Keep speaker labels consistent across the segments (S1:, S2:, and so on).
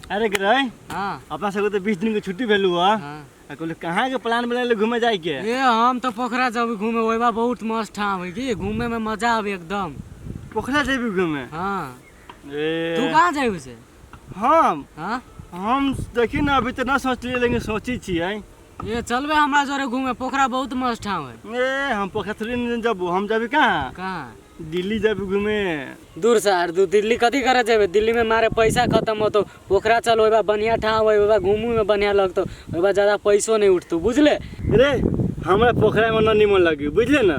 S1: अरे गिरई
S2: हाँ
S1: अपना सबके तो 20 दिन के छुट्टी भेलू है। कहले कहाँ के प्लान बनाले घूमे जाए के?
S2: ये हम तो पोखरा जब घूमे ओइबा बहुत मस्त ठाम है कि घूमे में मजा आवे एकदम।
S1: पोखरा जेबी घूमे?
S2: हाँ
S1: ए
S2: तू कहाँ जाए से?
S1: हम देखी ना अभी तो ना सोचलिए लेकिन सोची छिए
S2: ये चलबे हमरा जोरे घूमे पोखरा बहुत मस्त ठाम है।
S1: ए हम पोखरा थोड़ी नहीं जब हम जाबी कहाँ?
S2: कहाँ?
S1: दिल्ली जाबी घूमे।
S2: दूर सर तू दिल्ली कथी करे जेबे? दिल्ली में मारे पैसा खत्म हो तो पोखरा चल ओइबा बढ़िया ठाम है ओइबा घूमू में बढ़िया लगतो ओइबा ज्यादा पैसो नहीं उठतो बुझले?
S1: रे हमरा पोखरा में ना निमन लगी बुझले ना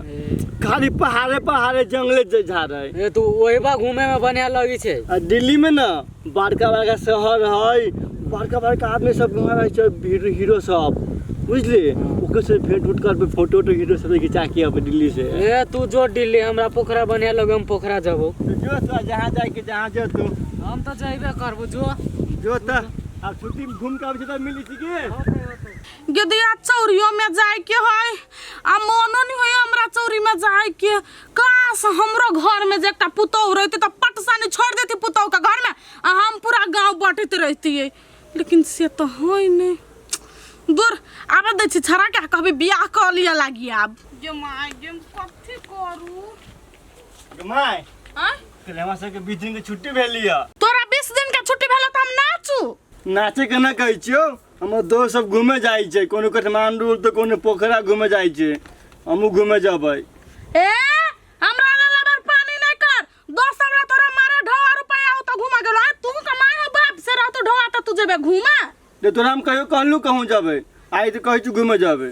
S1: खाली पहाड़े पहाड़े जंगले झाड़ है।
S2: ए तू ओइबा घूमे में बढ़िया लगी छे।
S1: दिल्ली में ना बड़का बड़का शहर है बड़का बड़का आदमी सब वहाँ रहे हीरो सब बुझले ओके से भेंट उठ कर फोटो हीरो सब खिंचा के अब दिल्ली से।
S2: ए तू जो दिल्ली हमरा पोखरा बढ़िया लगे हम पोखरा जाबो।
S1: जो तो जहाँ जाए के जहाँ जो तू
S2: हम तो जाइबे करबो जो
S1: तो अब छुट्टी में घूम के आबे त मिली छी के
S3: गदिया चौरियो में जाए के है आ मनो नहीं होय हमरा चौरी में जाए के। काश हमरो घर में जे एकटा पुतौ रहते त पटसानी छोड़ देती पुतौ के घर में आ हम पूरा गांव बांटते रहती लेकिन से तो होय नहीं। दूर आबे दै छी छरा के कहबे बियाह क लिया लागी आब जे माय गेम कथि करू
S1: गे माय
S3: हां
S1: कल हमरा सब के 20 दिन के छुट्टी भेलिया।
S3: तोरा 20 दिन के छुट्टी भेलो त हम नाचू
S1: नाचे के ना कहै छियो हमर दोस्त सब घूमे जाई छै कोनो काठमांडू तो कोनो पोखरा घूमे जाई छै हमहु घूमे जाबै।
S3: ए हमरा लबर पानी नहीं कर दोस्त हमरा तोरा मारे ढवा रुपया हो त घुमा गेलो तू कमाई हो बाप से रह तू ढवा त तू जेबे घुमा
S1: रे तोरा हम कहियो कहलू कहूं जाबै आई तो कहै छु घूमे जाबै।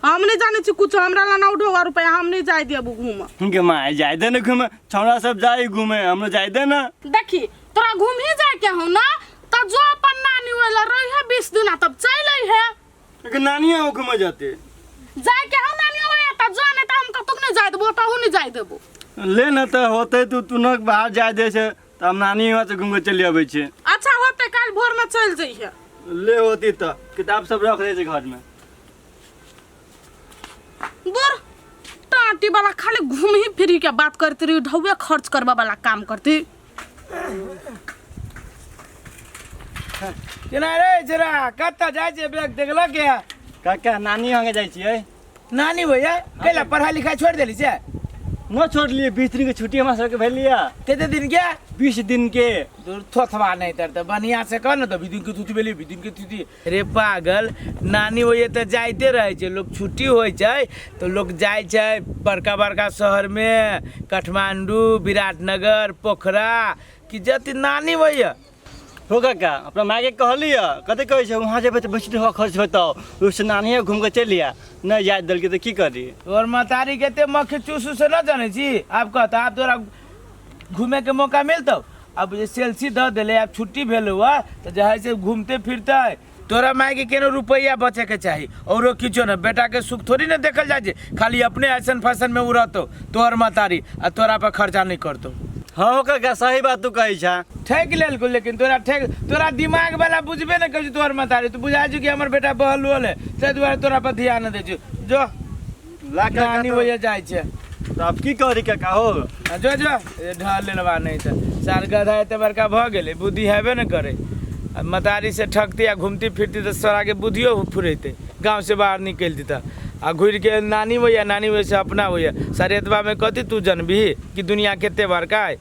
S3: हम नहीं जाने छी कुछ हमरा ला ना ढवा रुपया हम नहीं जाय देबू घुमा
S1: गे माय जाय दे ना घूमे छौड़ा सब जाई घूमे हम जाय दे ना।
S3: देखी तोरा घूम ही जाय के हो ना त जो अपन नानी वाला रही है 20 दिन तब चल आई है
S1: कि नानी हो घूमे जाते
S3: जाय के हो नानी वाला त जो नहीं त हम कतुक नहीं जाय देबो त हु नहीं जाय देबो
S1: ले ना त होते तू न बाहर जाय दे छै त हम नानी वहां से घूम के चली आबै छै।
S3: अच्छा होते काल भोर में चल जइहे
S1: ले होती त किताब सब रख दे छै घर में।
S3: दूर टाटी वाला खाली घूम ही फिरी के बात करती रही ढौवे खर्च करवा वाला काम करती।
S4: केना रे जरा कत्ता जाय छै बैग देखला के?
S1: काका नानी वहां जाय छियै।
S4: नानी भैया कैला पढ़ाई लिखाई छोड़ देली से?
S1: न छोड़लिए 20 दिन के छुट्टी हमरा सब के भेलिया।
S4: केते दिन के?
S1: 20 दिन के।
S4: दूर थोथवा नहीं तर त बढ़िया से कह न त 20 दिन के छुट्टी भेली 20 दिन के छुट्टी। रे पागल नानी भैया त जाइते रहे छै लोग छुट्टी होय छै तो लोग जाय छै बड़का बड़का शहर में काठमांडू विराटनगर पोखरा कि जति नानी भैया
S1: हो काका अपना माँ के कहलिया कते कहै छै वहां जेबै त बेसी टका खर्च होतौ उससे नानी घूम के चलिया न याद दल के त की करी।
S4: और मतारी केते मक्खी चूसू से न जाने छी आप कहता आप तोरा घूमे के मौका मिलतौ अब ये सेल्सी द देले अब छुट्टी भेल हुआ तो जहाँ से घूमते फिरते तोरा माय के केनो रुपया बचे के चाहिए और किछो न बेटा के सुख थोड़ी न देखल जाए खाली अपने ऐसन फैशन में उड़तो तोहर मतारी आ तोरा पर खर्चा नहीं करतो।
S1: हाँ काका सही बात तू कहै छा
S4: ठेक लेल को लेकिन तोरा दिमाग वाला बुझबे न करै तोहर मतारी तू बुझा कि हमर बेटा बहलू होले से दुआरे तोरा पर ध्यान न दै छ जो नानी भैया जाय छै
S1: तो अब की करी काका हो
S4: जो जो ढाल लेलवा नहीं था सार गधा एते बड़का भ गेले बुद्धि हेबे न करे मतारी से ठकती या घूमती फिरती तो सरा के बुद्धियो फुरेते गांव से बाहर निकल देता आ घुर के नानी भैया से अपना भैया सरेतवा में कथी तू जनबी कि दुनिया केते बड़का है।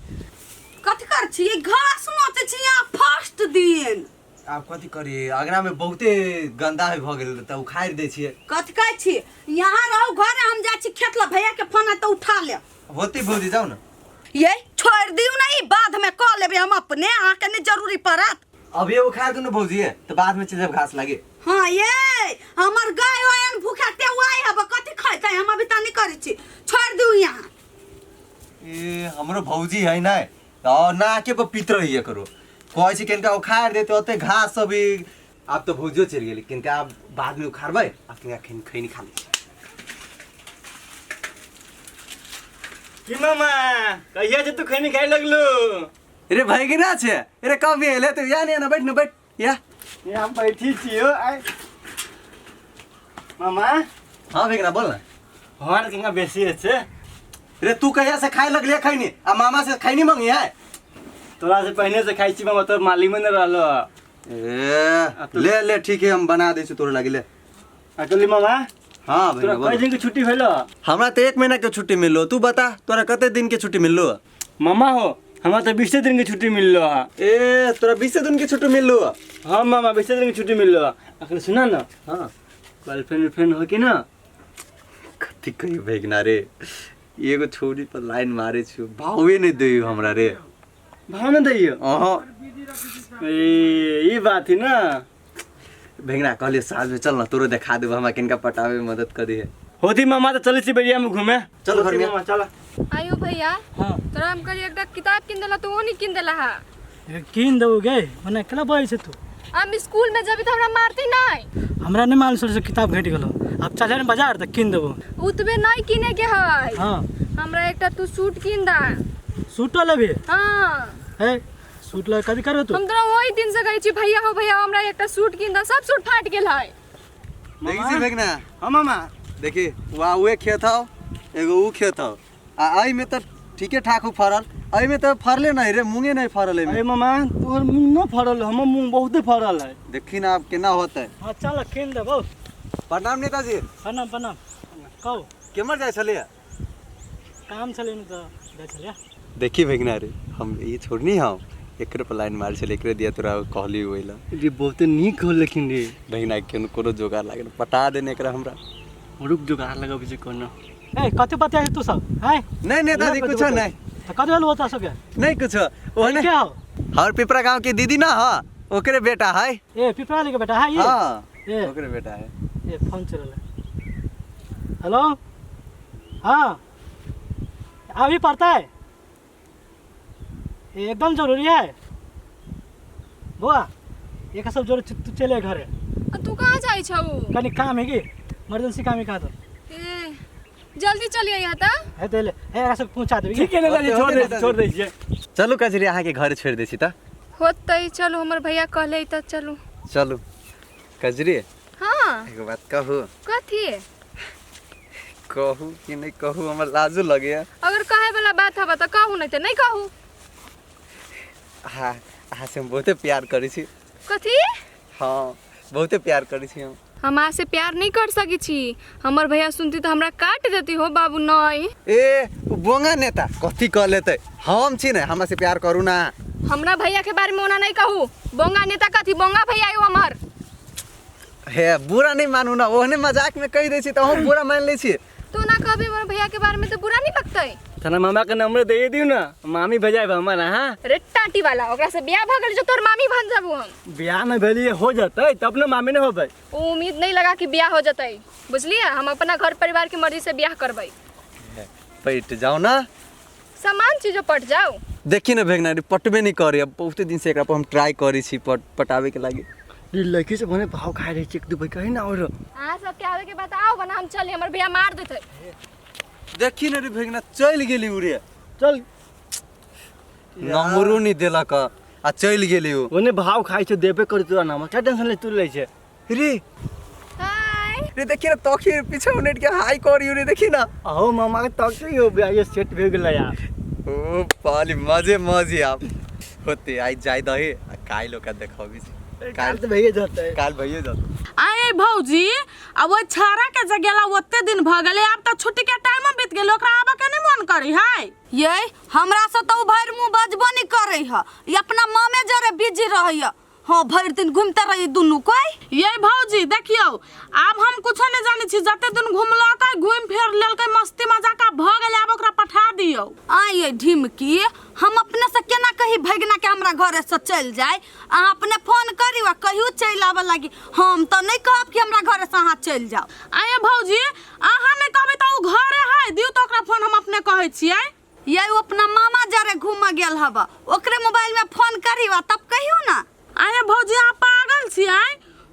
S3: कथि कर छी घास नोचे छी यहाँ फर्स्ट दिन
S5: आप कथी करी अगना में बहुते गंदा भ गेल त उखाड़ दे छिए।
S3: कथि कहै छी यहाँ रहू घर हम जा छी खेत ला भैया के फोन त उठा ले
S5: होती भौजी जाओ ना
S3: ये छोड़ दियो नहीं बाद में कह लेबे हम अपने आके नहीं जरूरी पड़त
S5: अब ये उखाड़ दू ना भौजी है तो बाद में जब घास लागे।
S3: हाँ ये हमर गाय होयन भूखा ते हुआई हब कथि खाइते हम अभी तनी करै छी छोड़ दियो यहाँ।
S5: ए हमरो भौजी है ना और ना के पित्र हिया करो कहै छी केनका उखाड़ देते ओते घास सब आप तो भौजियो चल गेली केनका आप बाद में उखाड़बै आ केनका खैनी खा लै
S1: की मामा कहिया जे तू खैनी खाइ लगलू।
S5: रे भाई के ना छे रे कब एले तो या ने बैठ न बैठ या
S1: यहाँ बैठी छियो आइ मामा।
S5: हां भेगना बोल ना
S1: हमार केना बेसी छै
S5: रे तू कहिया से खाए लगले खैनी आ मामा से खैनी मंगी है
S1: तोरा से पहले से खाइ छी मामा तोर माली में न रहलो
S5: ले ले ठीक है हम बना दै छी तोरे लागि ले
S1: चली मामा
S5: हाँ
S1: तोरा
S5: भैया
S1: कई दिन की छुट्टी भेलो
S5: हमरा तो 1 महीना के छुट्टी मिललो तू बता तोरा कते दिन के छुट्टी मिललो
S1: मामा हो हमरा तो 20 दिन की छुट्टी मिललो है
S5: ए तोरा 20 दिन के छुट्टी मिललो
S1: हाँ मामा 20 दिन की छुट्टी मिललो अखन सुना ना
S5: हाँ
S1: गर्लफ्रेंड हो कि ना
S5: कथी कही भेगना रे एगो छोरी पर लाइन मारे छु भावे नहीं दियो हमरा रे
S1: भाव न दैयो
S5: अहाँ
S1: ए ये बात है ना
S5: भेगना कहले साल में चल ना तोरो दिखा देबो हमरा किनका पटावे में मदद कर दे
S1: होती मामा तो चले छी बढ़िया में घूमे
S5: चल घर में
S1: मामा चला
S6: आयो भैया
S2: हाँ
S6: तोरा हम कहली एकटा किताब किन देला तो वो नहीं किन देला हा
S7: किन देबो गे मने केला बहै छै तू
S6: हम स्कूल में जब तो हमरा मारती नहीं
S7: हमरा नहीं मालूम से किताब घट गेलो अब चले न बाजार त किन देबो
S6: उतबे नहीं किने के है
S7: हाँ
S6: हमरा एकटा तू सूट किन दा
S7: सूट लेबे
S6: हां
S7: है सूट ले कथी करबे तू
S6: हम तोरा वही दिन से कहै छी भैया हो भैया हमरा एकटा सूट किन दा सब सूट फाट गेल है
S5: देखी छी भेगना
S1: हाँ मामा
S5: देखी वा उहे खेत हौ एगो ऊ खेत हौ आ आई में तो ठीके ठाक फरल आई में तो फरले नहीं रे मूंगे नहीं फरल
S1: अरे
S5: है
S1: मामा तोहर मुंह न फरल हमर मुंह बहुते फरल है
S5: देखी ना अब केना होतै
S7: हां चल किन देबो
S5: प्रणाम नेताजी
S7: प्रणाम प्रणाम कहू
S5: केमर जाय छलिए
S7: काम छले न त जाय छले
S5: देखी भेगना रे हम ये छोड़नी हम एकरे पर लाइन मार छले एकरे दिया तोरा कहली होइला
S1: ये बहुते नीक हो लेकिन रे
S5: भेगना केन कोनो जोगार लागे पटा देने एकरा हमरा
S1: रुक जुगाड़ लगाबे छै कोनो
S7: ए कते पता है तू सब है
S5: नहीं नेताजी कुछ नहीं
S7: त कते वेल होता सके
S5: नहीं कुछ ओने
S7: क्या हो
S5: हर पिपरा गांव की दीदी ना हां ओकरे बेटा है
S7: ए पिपराली के बेटा है ये
S5: हां
S7: ए
S5: ओकरे बेटा है
S7: ये फोन चला हेलो हाँ अभी पड़ता है ये एकदम जरूरी है बुआ ये सब जरूर तू चले घर है
S6: तू कहां जाई छौ
S7: कनी काम है कि इमरजेंसी काम है कहा तो
S6: ए जल्दी चलिए यहाँ ता
S7: है तो ले ए सब पहुंचा देबी
S1: ठीक है नेताजी छोड़ दे छिए
S5: चलू कचरी अहाँ के घर छोड़ दै छी त
S6: होतै चलो हमर भैया कहले त चलू
S5: चलू कजरी
S6: हां
S5: एगो बात कहू
S6: कथी
S5: कहू कि नहीं कहू हमर लाजो लगे
S6: अगर कहे वाला बात हबा त कहू नहीं त नहीं कहू
S5: हाँ अहाँ से हम बहुते प्यार करी छी
S6: कथी
S5: हाँ बहुते प्यार करी छी हम
S6: हमरा से प्यार नहीं कर सकी छी हमर भैया सुनती तो हमरा काट देती हो बाबू नहीं
S5: ए बोंगा नेता कथी कह लेते हम छी ने हमरा से प्यार करू ना
S6: हमरा भैया के बारे में ओना नहीं कहू बोंगा नेता कथी बोंगा भैया आयो हमर
S5: हे बुरा नहीं मानू ना ओहने मजाक में कह दै छी त हम बुरा मान लै छी
S6: तू ना कहबी हमर भैया के बारे में तो बुरा नहीं लगतै
S1: तना मामा के नंबर दे दियो ना मामी भेजाब हमारा हां
S6: रे टाटी वाला ओकरा से बियाह भ गेल जो तोर मामी बन जाबू हम
S1: बियाह में भेलिए हो जतै तब न मामी न होबै
S6: उम्मीद नहीं लगा कि बियाह हो जतै बुझलिए हम अपना घर परिवार की मर्जी से बियाह करबै
S5: बैठ जाओ ना
S6: सामान चीजो पट जाओ
S5: देखी ना भेगना पटबे नहीं करे अब बहुते दिन से एकरा पर हम ट्राई करी छी पटावे के लागी
S1: ई लड़की से भने भाव खाए रही छी एक दू भाई कहीं ना और
S6: हां सब के आवे के बात आओ बना हम चली हमर भैया मार देतै
S5: देखी ना रे भेगना चल गेली उरे
S1: चल
S5: नंबरो नहीं देलक आ चल गेली उ
S1: ओने भाव खाए छै देबे कर तोरा नाम क्या टेंशन ले तू ले छै
S5: रे
S6: हाय
S5: रे देखी ना तोखी पीछे नेट के हाई करी रे देखी ना
S1: अहो मामा के तक से हो बियाह सेट भे गेल यार
S5: ओ पाली मजे मजे आप होते आई जाय दहे काई लोग देखाबी
S1: काल तो भइए जतै
S5: काल भइए जात
S3: आए भौजी अब वो छारा के जगेला ओते दिन भ गेले अब त छुट्टी के टाइम बीत गेल ओकरा आबा के नहीं मन करी है
S8: ये हमरा से तो भर मुंह बजबो नहीं करे है ये अपना मामे जरे बिजी रहैया हाँ भर दिन घूमते रही दुनू कोई
S3: ये भौजी देखियो अब हम कुछ नहीं जाने छी जते दिन घुमलकै घूम फिर लेलकै मस्ती मजाक भ गेले अब ओकरा पठा दियो
S8: आइए ढिमकी हम अपने से केना कही भगना के हमरा घरे से चल जाए अहाँ अपने फोन करी वा कहियो चल आवे लागी हम तो नहीं कहब कि हमरा घरे से अहाँ चल जाओ
S3: आए भौजी अहाँ नहीं कहबे त उ घरे है दियो त ओकरा फोन हम अपने कहै छियै
S8: ये अपना मामा जरे घूम गेल हबा ओकरे मोबाइल में फोन करी वा तब कहियो ना
S3: आए भौजी आप पागल छियै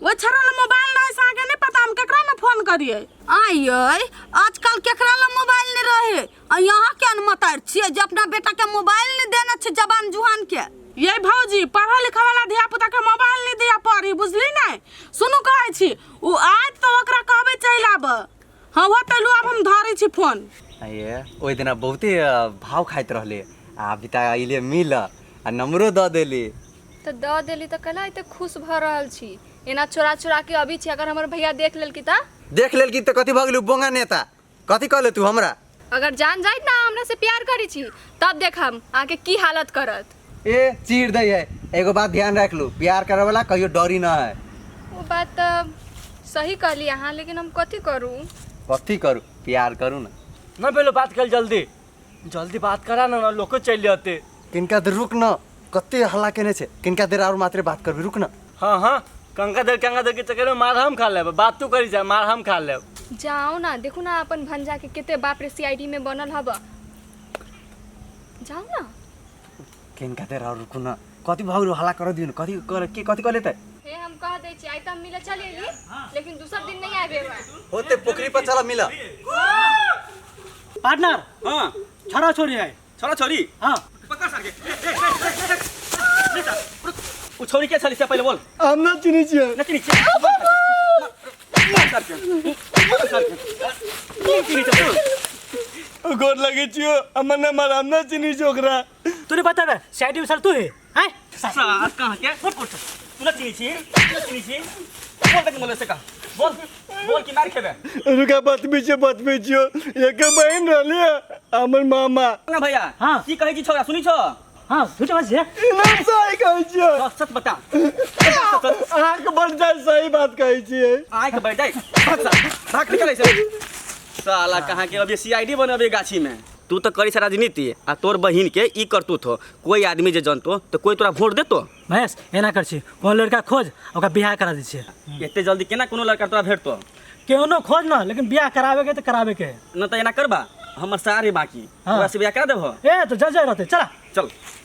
S3: वो छरल मोबाइल नहीं से आगे नहीं पता हम केकरा में फोन करिए
S8: आइए आजकल केकरा ला मोबाइल नहीं रहे आ यहाँ के अनमतार छियै जे अपना बेटा के मोबाइल नहीं देना छै जवान जुहान के
S3: ये भौजी पढ़ा लिखा वाला धिया पुता के मोबाइल नहीं दिया पढ़ी बुझली नहीं सुनू कहै छी उ आज तो ओकरा कहबे चल आब हां वो तलु अब हम धरै छी फोन
S5: ये ओइ दिना बहुते भाव खाइत रहले आ बिता आइले मिल आ नंबरो द देली
S6: तो दऽ देली तो कला एते खुश भ रहल छी। एना चोरा चोरा के अभी छी, अगर हमर भैया देख लेल की ता
S5: देख लेल की तो कथी भऽ गेलू बोंगा नेता, कथी कहले तू हमरा?
S6: अगर जान जाइत ना हमरा से प्यार करी छी तब देखम आके की हालत करत।
S5: ए चीर दई है, एगो बात ध्यान रख लू, प्यार करे वाला कहियो डरी ना है।
S6: वो बात तो सही कहली अहाँ, लेकिन हम कथी करू?
S5: कथी करू? प्यार करू ना।
S1: ना पहले बात कर, जल्दी जल्दी बात करा ना, लोग चल जाते।
S5: किनका देर रुक ना, कते हल्ला केने छे, किनका देर और मात्र बात करबी, रुक ना।
S1: हाँ हाँ, कंगा देर के चक्कर में मार हम खा लेब, बात तू करी जा, मार हम खा लेब।
S6: जाओ ना, देखो ना अपन भंजा के केते बाप रे सीआईडी में बनल हब। जाओ ना।
S5: किनका देर और रुक ना, कथी भऽ गेलू हल्ला कर दिनु, कथी कर के कथी कहले त?
S6: हे हम कह दै छी, आइ त हम मिले चलेली, लेकिन दूसरा दिन नहीं आबे बा।
S5: होते पोखरी पर चला मिला।
S7: पार्टनर
S1: हां,
S7: छोरा छोरी है।
S1: छोरा छोरी?
S7: हाँ
S1: पकड़ सर के। वो छोरी के छली से पहले बोल।
S7: हम ना चिनी छियै।
S1: न चिनी छे। गोर लगे छियो, हमर न मार, हम ना चिनी छोकरा।
S7: तूने बता बे साइड में चल तू है हैं?
S1: साथ कहां के? तू ना चिनी छी? तू ना चिनी छी? बोल तक बोले से का? बोल बोल की मार खेबे।
S9: रुका बात बीचियो एक बहन रहली हमर मामा
S1: ना भैया
S7: हाँ।
S1: की कहे छी छोरा सुनी छो?
S7: हाँ झूठे बात है।
S9: नाम सही कहै छियो,
S1: सच बता।
S9: आंख बन जाए, सही बात कहै छियै।
S1: आइ के बैठ जाई। भाग निकले से। साला कहां के अभी सीआईडी बनबे गाछी में। तू तो करी सारा राजनीति आ तोर बहिन के ई करतूत हो, कोई आदमी जे जानतो तो कोई तोरा वोट देतो?
S7: महेश एना कर छी, कोन लड़का खोज ओका बियाह करा दै छी।
S1: एते जल्दी केना कोनो लड़का तोरा भेटतो?
S7: केनो खोज ना, लेकिन बियाह करावे के तो करावे के।
S1: न त एना करबा, हमर सारे बाकी
S7: हाँ।
S1: तोरा से बियाह करा देबो।
S7: ए तो जज रहते, चला
S1: चल